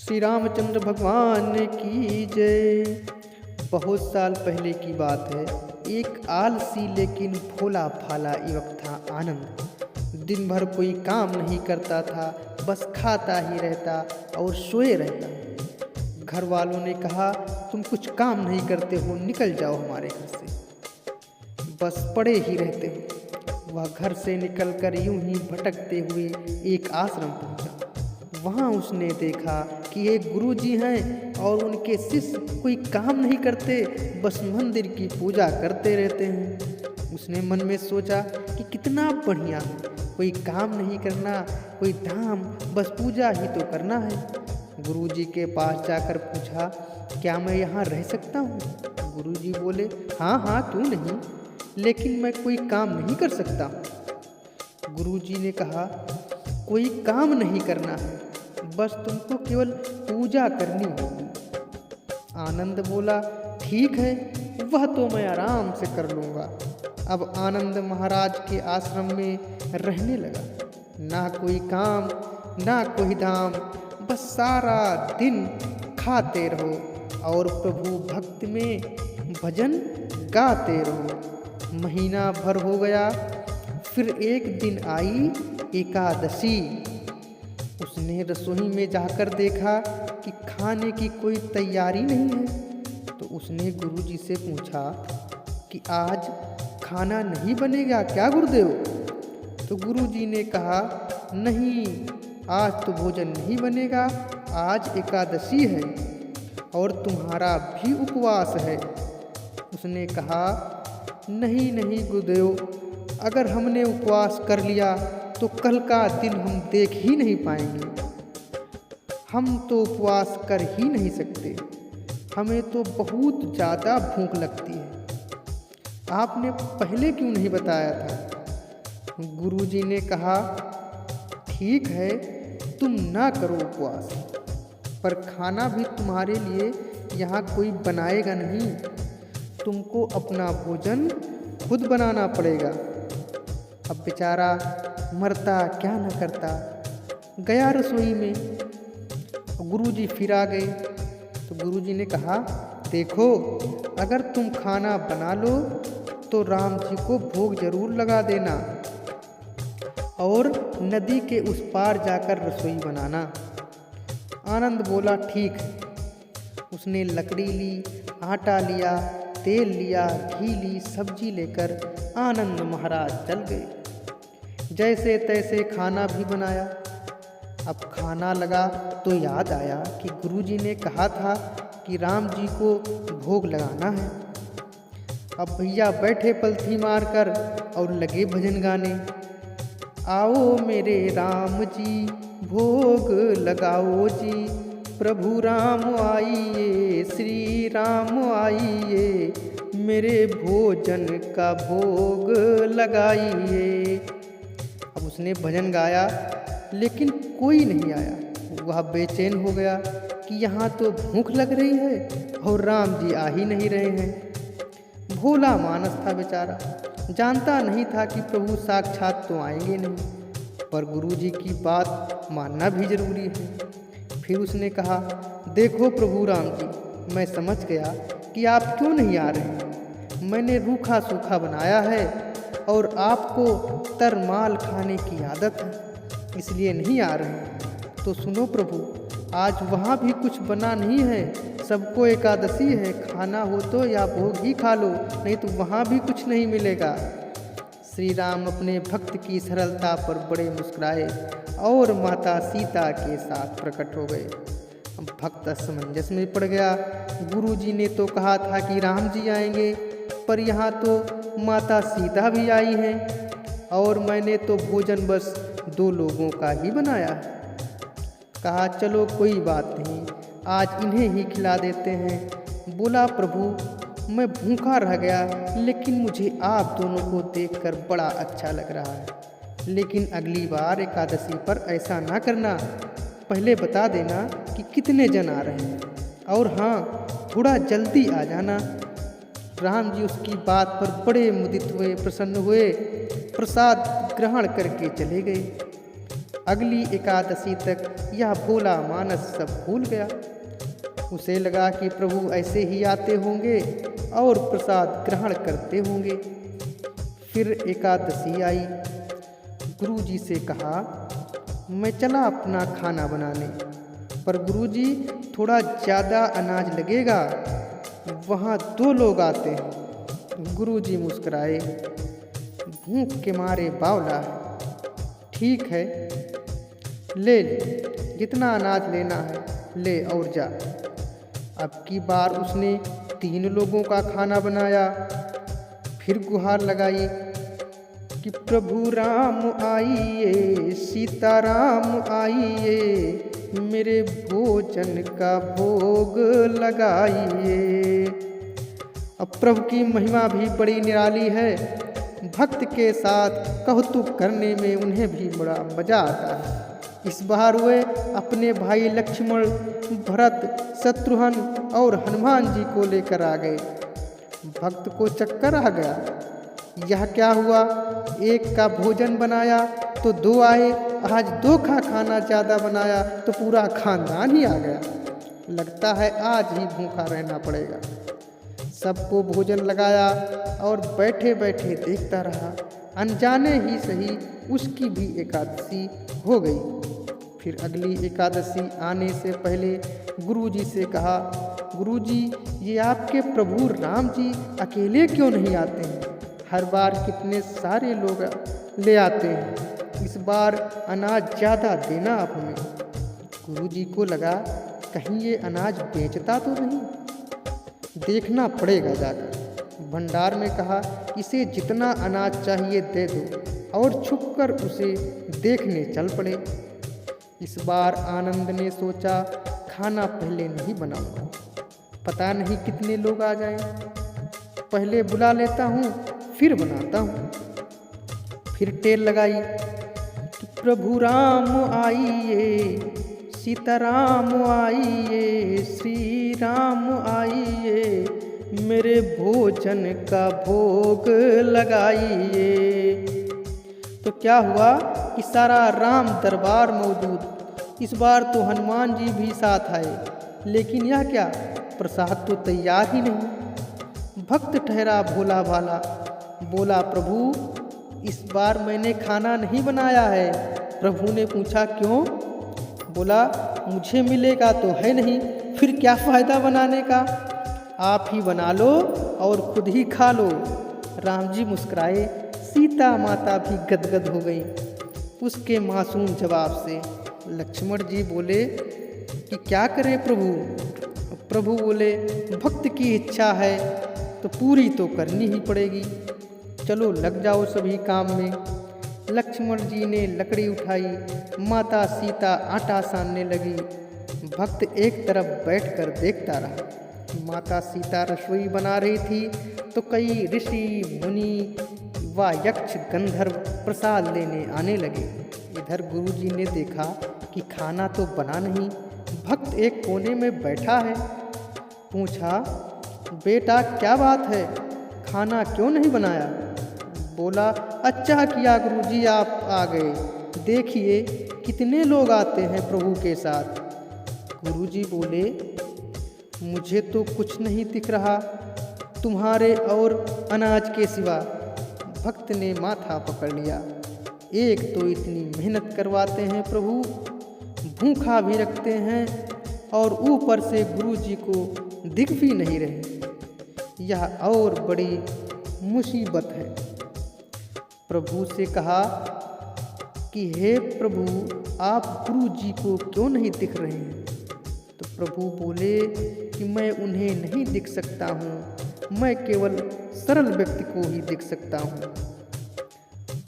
श्री रामचंद्र भगवान की जय। बहुत साल पहले की बात है। एक आलसी लेकिन भोला भाला युवक था आनंद। दिन भर कोई काम नहीं करता था, बस खाता ही रहता और सोए रहता। घर वालों ने कहा, तुम कुछ काम नहीं करते हो, निकल जाओ हमारे घर से, बस पड़े ही रहते हो। वह घर से निकलकर यूं ही भटकते हुए एक आश्रम पहुंचा। वहाँ उसने देखा कि एक गुरुजी हैं और उनके शिष्य कोई काम नहीं करते, बस मंदिर की पूजा करते रहते हैं। उसने मन में सोचा कि कितना बढ़िया है, कोई काम नहीं करना, कोई धाम, बस पूजा ही तो करना है। गुरुजी के पास जाकर पूछा, क्या मैं यहाँ रह सकता हूँ? गुरुजी बोले, हाँ हाँ क्यों नहीं, लेकिन मैं कोई काम नहीं कर सकता। गुरुजी ने कहा, कोई काम नहीं करना है, बस तुमको केवल पूजा करनी होगी। आनंद बोला, ठीक है, वह तो मैं आराम से कर लूँगा। अब आनंद महाराज के आश्रम में रहने लगा। ना कोई काम, ना कोई धाम, बस सारा दिन खाते रहो और प्रभु भक्ति में भजन गाते रहो। महीना भर हो गया, फिर एक दिन आई एकादशी। उसने रसोई में जाकर देखा कि खाने की कोई तैयारी नहीं है। तो उसने गुरुजी से पूछा कि आज खाना नहीं बनेगा क्या गुरुदेव? तो गुरुजी ने कहा, नहीं, आज तो भोजन नहीं बनेगा, आज एकादशी है और तुम्हारा भी उपवास है। उसने कहा, नहीं नहीं गुरुदेव, अगर हमने उपवास कर लिया तो कल का दिन हम देख ही नहीं पाएंगे। हम तो उपवास कर ही नहीं सकते, हमें तो बहुत ज़्यादा भूख लगती है। आपने पहले क्यों नहीं बताया था? गुरुजी ने कहा, ठीक है, तुम ना करो उपवास, पर खाना भी तुम्हारे लिए यहाँ कोई बनाएगा नहीं, तुमको अपना भोजन खुद बनाना पड़ेगा। अब बेचारा मरता क्या न करता, गया रसोई में। गुरुजी फिर आ गए तो गुरुजी ने कहा, देखो, अगर तुम खाना बना लो तो राम जी को भोग जरूर लगा देना और नदी के उस पार जाकर रसोई बनाना। आनंद बोला, ठीक है। उसने लकड़ी ली, आटा लिया, तेल लिया, घी ली, सब्जी लेकर आनंद महाराज चल गए। जैसे तैसे खाना भी बनाया। अब खाना लगा तो याद आया कि गुरुजी ने कहा था कि राम जी को भोग लगाना है। अब भैया बैठे पलथी मारकर और लगे भजन गाने। आओ मेरे राम जी, भोग लगाओ जी, प्रभु राम आइए, श्री राम आइए, मेरे भोजन का भोग लगाइए। अब उसने भजन गाया, लेकिन कोई नहीं आया। वह बेचैन हो गया कि यहाँ तो भूख लग रही है और राम जी आ ही नहीं रहे हैं। भोला मानस था बेचारा, जानता नहीं था कि प्रभु साक्षात तो आएंगे नहीं, पर गुरुजी की बात मानना भी जरूरी है। फिर उसने कहा, देखो प्रभु राम जी, मैं समझ गया कि आप क्यों नहीं आ रहे। मैंने रूखा सूखा बनाया है और आपको तरमाल खाने की आदत है, इसलिए नहीं आ रहे। तो सुनो प्रभु, आज वहाँ भी कुछ बना नहीं है, सबको एकादशी है, खाना हो तो या भोग ही खा लो, नहीं तो वहाँ भी कुछ नहीं मिलेगा। श्री राम अपने भक्त की सरलता पर बड़े मुस्कुराए और माता सीता के साथ प्रकट हो गए। भक्त असमंजस में पड़ गया। गुरुजी ने तो कहा था कि राम जी आएंगे, पर यहाँ तो माता सीता भी आई हैं और मैंने तो भोजन बस 2 लोगों का ही बनाया है। कहा, चलो कोई बात नहीं, आज इन्हें ही खिला देते हैं। बोला, प्रभु मैं भूखा रह गया, लेकिन मुझे आप दोनों को देखकर बड़ा अच्छा लग रहा है, लेकिन अगली बार एकादशी पर ऐसा ना करना, पहले बता देना कि कितने जन आ रहे हैं, और हाँ, थोड़ा जल्दी आ जाना। राम जी उसकी बात पर बड़े मुदित हुए, प्रसन्न हुए, प्रसाद ग्रहण करके चले गए। अगली एकादशी तक यह भोला मानस सब भूल गया। उसे लगा कि प्रभु ऐसे ही आते होंगे और प्रसाद ग्रहण करते होंगे। फिर एकादशी आई। गुरुजी से कहा, मैं चला अपना खाना बनाने, पर गुरुजी थोड़ा ज़्यादा अनाज लगेगा, वहाँ 2 लोग आते हैं। गुरुजी मुस्कुराए, भूख के मारे बावला है। ठीक है, ले जितना अनाज लेना है ले और जा। अब की बार उसने 3 लोगों का खाना बनाया। फिर गुहार लगाई कि प्रभु राम आइए, सीताराम आइए, मेरे भोजन का भोग लगाइए। अब प्रभु की महिमा भी बड़ी निराली है। भक्त के साथ कौतुक करने में उन्हें भी बड़ा मजा आता है। इस बार वे अपने भाई लक्ष्मण, भरत, शत्रुघ्न और हनुमान जी को लेकर आ गए। भक्त को चक्कर आ गया। यह क्या हुआ? एक का भोजन बनाया तो 2 आए, आज 2 का खाना ज़्यादा बनाया तो पूरा खानदान ही आ गया। लगता है आज ही भूखा रहना पड़ेगा। सबको भोजन लगाया और बैठे बैठे देखता रहा। अनजाने ही सही उसकी भी एकादशी हो गई। फिर अगली एकादशी आने से पहले गुरुजी से कहा, गुरुजी ये आपके प्रभु राम जी अकेले क्यों नहीं आते हैं? हर बार कितने सारे लोग ले आते हैं। इस बार अनाज ज़्यादा देना आप हमें। गुरुजी को लगा कहीं ये अनाज बेचता तो नहीं, देखना पड़ेगा जाकर। भंडार में कहा, इसे जितना अनाज चाहिए दे दो और छुपकर उसे देखने चल पड़े। इस बार आनंद ने सोचा, खाना पहले नहीं बनाऊंगा, पता नहीं कितने लोग आ जाएं। पहले बुला लेता हूँ फिर बनाता हूँ। फिर टेल लगाई कि प्रभु राम आइए, सीताराम आइए, श्री राम आइए, मेरे भोजन का भोग लगाइए। तो क्या हुआ कि सारा राम दरबार मौजूद। इस बार तो हनुमान जी भी साथ आए, लेकिन यह क्या, प्रसाद तो तैयार ही नहीं। भक्त ठहरा भोला भाला, बोला प्रभु इस बार मैंने खाना नहीं बनाया है। प्रभु ने पूछा क्यों? बोला मुझे मिलेगा तो है नहीं, फिर क्या फ़ायदा बनाने का, आप ही बना लो और खुद ही खा लो। राम जी मुस्कुराए, सीता माता भी गदगद हो गई उसके मासूम जवाब से। लक्ष्मण जी बोले कि क्या करें प्रभु? प्रभु बोले भक्त की इच्छा है तो पूरी तो करनी ही पड़ेगी, चलो लग जाओ सभी काम में। लक्ष्मण जी ने लकड़ी उठाई, माता सीता आटा सानने लगी। भक्त एक तरफ बैठकर देखता रहा। माता सीता रसोई बना रही थी तो कई ऋषि मुनि व यक्ष गंधर्व प्रसाद लेने आने लगे। इधर गुरुजी ने देखा कि खाना तो बना नहीं, भक्त एक कोने में बैठा है। पूछा, बेटा क्या बात है, खाना क्यों नहीं बनाया? बोला, अच्छा किया गुरुजी आप आ गए, देखिए कितने लोग आते हैं प्रभु के साथ। गुरुजी बोले, मुझे तो कुछ नहीं दिख रहा तुम्हारे और अनाज के सिवा। भक्त ने माथा पकड़ लिया, एक तो इतनी मेहनत करवाते हैं प्रभु, भूखा भी रखते हैं और ऊपर से गुरुजी को दिख भी नहीं रहे, यह और बड़ी मुसीबत है। प्रभु से कहा कि हे प्रभु आप गुरुजी को क्यों नहीं दिख रहे हैं? तो प्रभु बोले कि मैं उन्हें नहीं दिख सकता हूँ, मैं केवल सरल व्यक्ति को ही दिख सकता हूँ।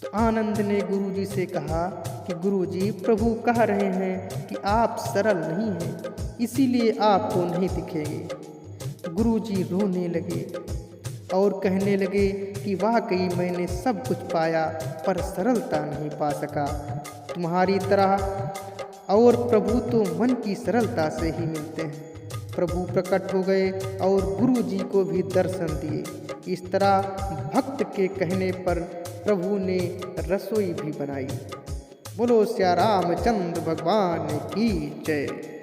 तो आनंद ने गुरुजी से कहा कि गुरुजी प्रभु कह रहे हैं कि आप सरल नहीं हैं, इसीलिए आपको नहीं दिखेंगे। गुरुजी रोने लगे और कहने लगे कि वाकई मैंने सब कुछ पाया पर सरलता नहीं पा सका तुम्हारी तरह, और प्रभु तो मन की सरलता से ही मिलते हैं। प्रभु प्रकट हो गए और गुरुजी को भी दर्शन दिए। इस तरह भक्त के कहने पर प्रभु ने रसोई भी बनाई। बोलो श्या रामचंद्र भगवान की जय।